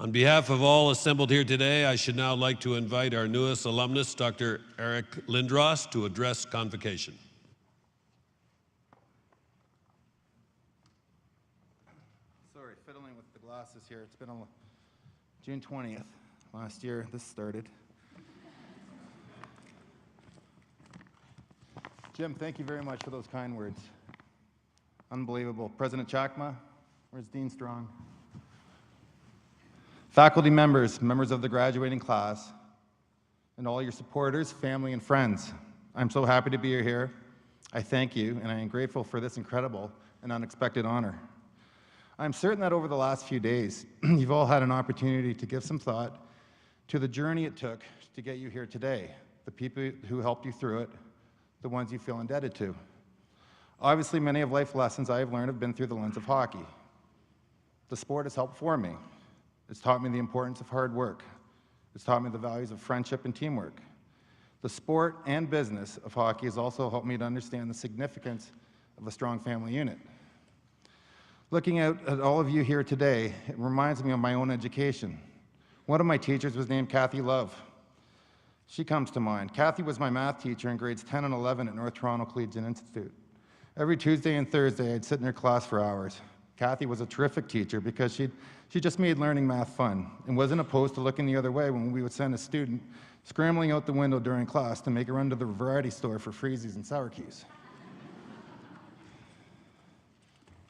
On behalf of all assembled here today, I should now like to invite our newest alumnus, Dr. Eric Lindros, to address Convocation. Sorry, fiddling with the glasses here. It's been on June 20th last year. This started. Jim, thank you very much for those kind words. Unbelievable. President Chakma, where's Dean Strong? Faculty members, members of the graduating class, and all your supporters, family, and friends. I'm so happy to be here. I thank you, and I am grateful for this incredible and unexpected honor. I'm certain that over the last few days, you've all had an opportunity to give some thought to the journey it took to get you here today, the people who helped you through it, the ones you feel indebted to. Obviously, many of life lessons I have learned have been through the lens of hockey. The sport has helped form me. It's taught me the importance of hard work. It's taught me the values of friendship and teamwork. The sport and business of hockey has also helped me to understand the significance of a strong family unit. Looking out at all of you here today, it reminds me of my own education. One of my teachers was named Kathy Love. She comes to mind. Kathy was my math teacher in grades 10 and 11 at North Toronto Collegiate Institute. Every Tuesday and Thursday, I'd sit in her class for hours. Kathy was a terrific teacher because she just made learning math fun and wasn't opposed to looking the other way when we would send a student scrambling out the window during class to make a run to the variety store for freezies and sour keys.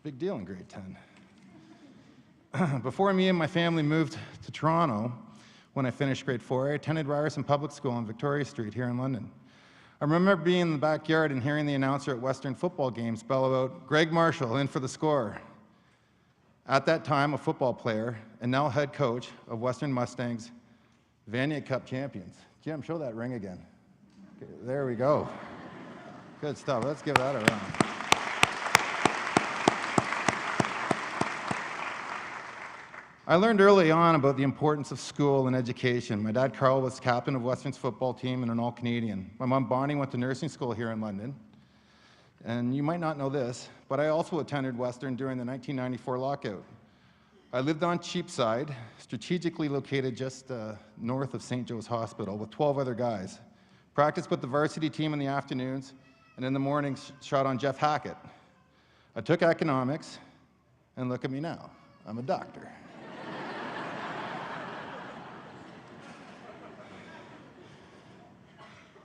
Big deal in grade 10. Before me and my family moved to Toronto, when I finished grade 4, I attended Ryerson Public School on Victoria Street here in London. I remember being in the backyard and hearing the announcer at Western football games bellow out, "Greg Marshall in for the score." At that time, a football player and now head coach of Western Mustangs, Vanier Cup champions. Jim, show that ring again. Okay, there we go. Good stuff. Let's give that a round. I learned early on about the importance of school and education. My dad, Carl, was captain of Western's football team and an all-Canadian. My mom, Bonnie, went to nursing school here in London. And you might not know this, but I also attended Western during the 1994 lockout. I lived on Cheapside, strategically located just north of St. Joe's Hospital with 12 other guys. Practiced with the varsity team in the afternoons, and in the mornings shot on Jeff Hackett. I took economics, and look at me now. I'm a doctor.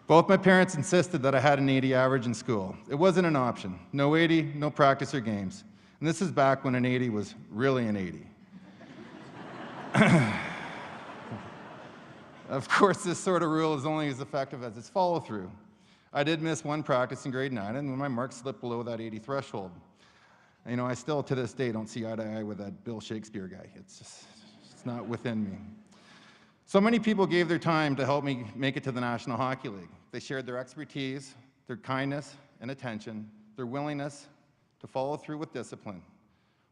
Both my parents insisted that I had an 80 average in school. It wasn't an option. No 80, no practice or games. And this is back when an 80 was really an 80. Of course, this sort of rule is only as effective as its follow-through. I did miss one practice in grade 9, and my marks slipped below that 80 threshold. You know, I still, to this day, don't see eye to eye with that Bill Shakespeare guy. It's not within me. So many people gave their time to help me make it to the National Hockey League. They shared their expertise, their kindness and attention, their willingness to follow through with discipline.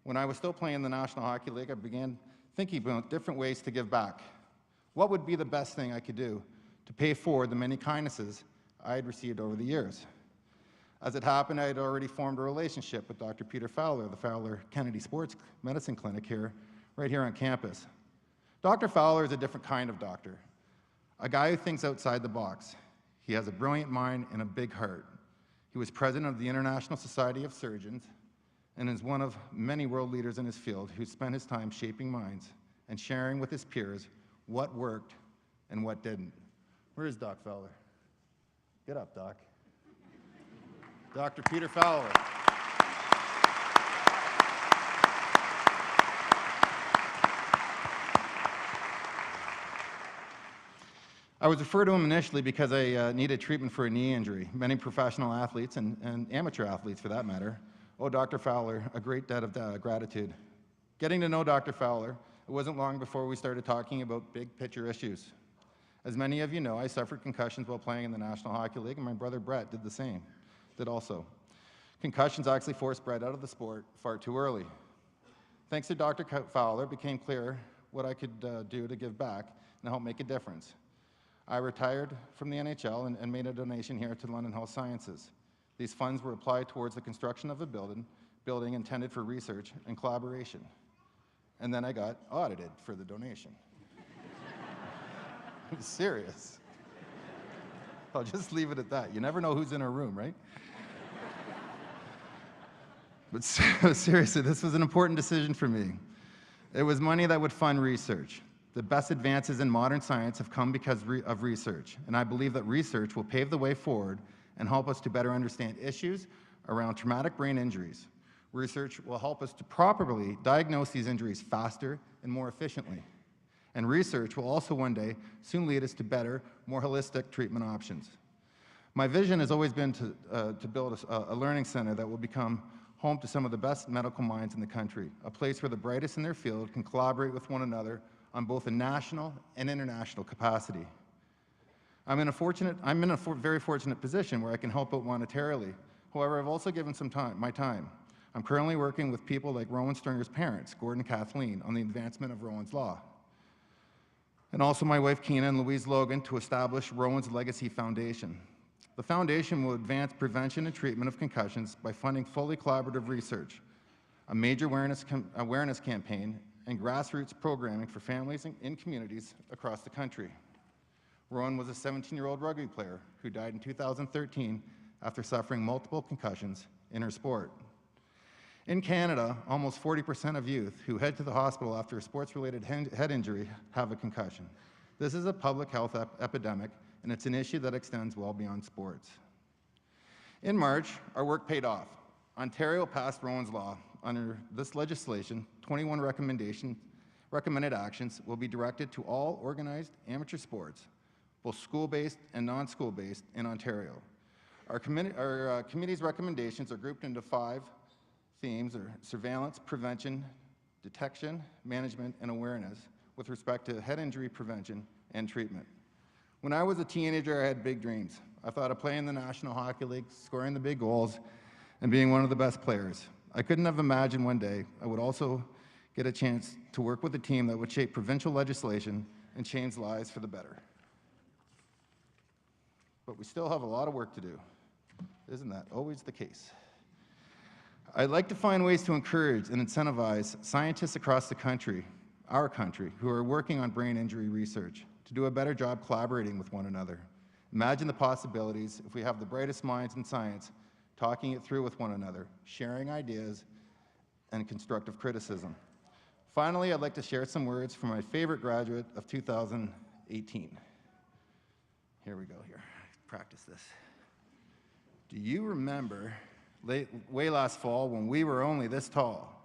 When I was still playing in the National Hockey League, I began thinking about different ways to give back. What would be the best thing I could do to pay forward the many kindnesses I had received over the years? As it happened, I had already formed a relationship with Dr. Peter Fowler, the Fowler Kennedy Sports Medicine Clinic right here on campus. Dr. Fowler is a different kind of doctor, a guy who thinks outside the box. He has a brilliant mind and a big heart. He was president of the International Society of Surgeons and is one of many world leaders in his field who spent his time shaping minds and sharing with his peers what worked and what didn't. Where is Doc Fowler? Get up, Doc. Dr. Peter Fowler. I was referred to him initially because I needed treatment for a knee injury. Many professional athletes and amateur athletes, for that matter, owe Dr. Fowler a great debt of gratitude. Getting to know Dr. Fowler, it wasn't long before we started talking about big picture issues. As many of you know, I suffered concussions while playing in the National Hockey League, and my brother Brett did also. Concussions actually forced Brett out of the sport far too early. Thanks to Dr. Fowler, it became clear what I could do to give back and help make a difference. I retired from the NHL and made a donation here to London Health Sciences. These funds were applied towards the construction of a building intended for research and collaboration. and then I got audited for the donation. I'm serious. I'll just leave it at that. You never know who's in a room, right? But seriously, this was an important decision for me. It was money that would fund research. The best advances in modern science have come because of research, and I believe that research will pave the way forward and help us to better understand issues around traumatic brain injuries. Research will help us to properly diagnose these injuries faster and more efficiently. And research will also one day soon lead us to better, more holistic treatment options. My vision has always been to build a learning center that will become home to some of the best medical minds in the country, a place where the brightest in their field can collaborate with one another on both a national and international capacity. I'm in a very fortunate position where I can help out monetarily. However, I've also given my time. I'm currently working with people like Rowan Stringer's parents, Gordon and Kathleen, on the advancement of Rowan's Law. And also my wife, Keena, and Louise Logan to establish Rowan's Legacy Foundation. The foundation will advance prevention and treatment of concussions by funding fully collaborative research, a major awareness campaign, and grassroots programming for families in communities across the country. Rowan was a 17-year-old rugby player who died in 2013 after suffering multiple concussions in her sport. In Canada, almost 40% of youth who head to the hospital after a sports-related head injury have a concussion. This is a public health epidemic, and it's an issue that extends well beyond sports. In March, our work paid off. Ontario passed Rowan's Law. Under this legislation, 21 recommended actions will be directed to all organized amateur sports, both school-based and non-school-based, in Ontario. Our committee's recommendations are grouped into 5 themes: are surveillance, prevention, detection, management, and awareness with respect to head injury prevention and treatment. When I was a teenager, I had big dreams. I thought of playing in the National Hockey League, scoring the big goals, and being one of the best players. I couldn't have imagined one day I would also get a chance to work with a team that would shape provincial legislation and change lives for the better. But we still have a lot of work to do. Isn't that always the case? I'd like to find ways to encourage and incentivize scientists across the country, our country, who are working on brain injury research, to do a better job collaborating with one another. Imagine the possibilities if we have the brightest minds in science talking it through with one another, sharing ideas and constructive criticism. Finally, I'd like to share some words from my favorite graduate of 2018. Here we go here. Practice this. Do you remember way last fall when we were only this tall?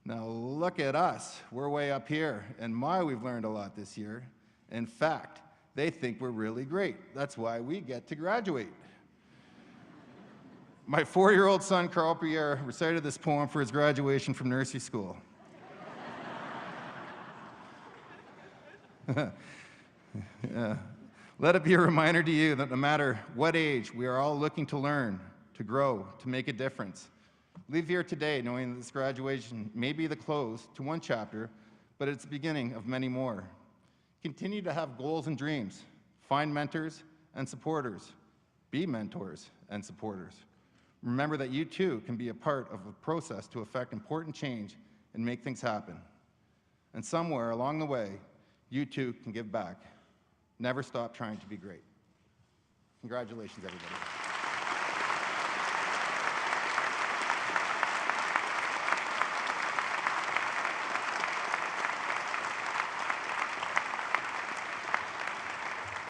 Now look at us. We're way up here, and we've learned a lot this year. In fact, they think we're really great. That's why we get to graduate. My 4-year-old son, Carl Pierre, recited this poem for his graduation from nursery school. Yeah. Let it be a reminder to you that no matter what age, we are all looking to learn, to grow, to make a difference. Leave here today knowing that this graduation may be the close to one chapter, but it's the beginning of many more. Continue to have goals and dreams. Find mentors and supporters. Be mentors and supporters. Remember that you too can be a part of a process to affect important change and make things happen. And somewhere along the way, you too can give back. Never stop trying to be great. Congratulations, everybody.